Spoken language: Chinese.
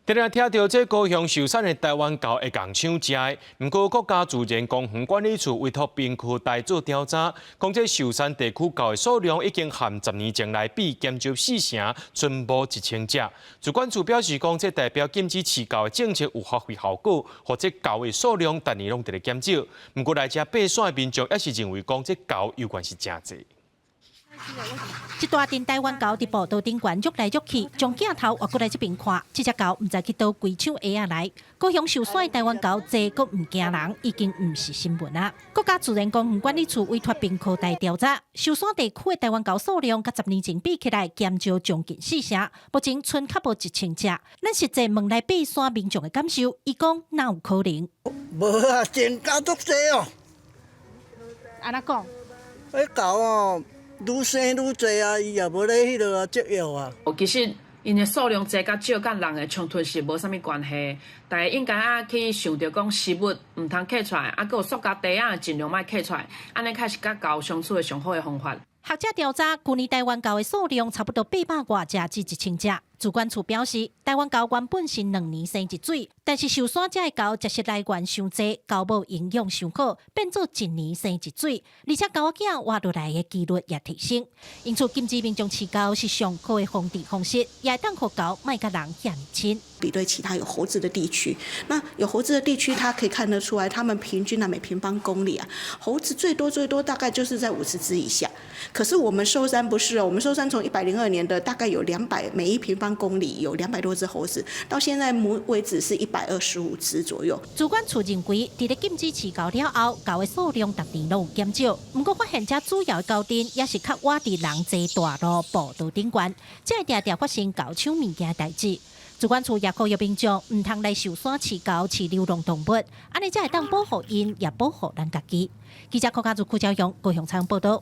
今日听到这高雄寿山的台湾狗会共抢食的，不过国家自然公园管理处委托兵区大做调查，讲这寿山地区狗的数量已经和10年前来比减少4成，存无1000只。主管处表示，讲这代表禁止饲狗的政策有发挥效果，或者狗的数量逐年拢在减少。不过来遮爬山的民众也是认为，讲这狗有关是真济。 一大群台湾狗伫步道顶悬，喐来喐去，将镜头划过来这边看。这只狗唔知去倒规抢鞋啊来。高雄寿山的台湾狗这个唔惊人，已经唔是新闻啊。国家自然公园管理处委托兵科大调查，寿山地区的台湾狗数量，甲10年前比起来减少将近4成，目前剩较无1000只。咱实际问来爬山民众的感受，伊讲哪有可能？无啊，增加足济哦。安怎讲？迄狗哦。 愈生愈侪啊，伊也无咧迄落接药啊。其实因的数量侪甲少，甲人的冲突是无啥物关系。大家应该去想着讲食物唔通摕出来，佮有塑胶袋啊，尽量莫摕出来，安尼才是甲狗相处的上好的方法。学者调查，去年台湾狗的数量差不多800多只至1000只。主管处表示，台湾狗原本是2年生一水，但是寿山这的狗食食来源伤济，狗母营养伤好，变做1年生一水，而且狗仔囝活落来的几率也提升。因此，禁止民众饲狗是上好的防治方式，也会当互狗莫甲人遐尼亲。比对其他有猴子的地区，那有猴子的地区，它可以看得出来，它们平均每平方公里猴子最多大概就是在50只以下。可是我们寿山不是哦，我们寿山从102年的大概有200，每1平方公里有200多只猴子，到现在为止是125只左右。主管处认为，伫咧禁止饲狗了后，狗的数量逐年拢有减少。不过发现这主要的高点也是较倚伫人济大路步道顶悬，才会常常发生狗抢物件的代志。主管处也呼吁民众唔通来寿山饲狗、饲流浪动物，安尼才会当保护因，也保护咱家己。记者柯家族邱朝阳高雄采访报道。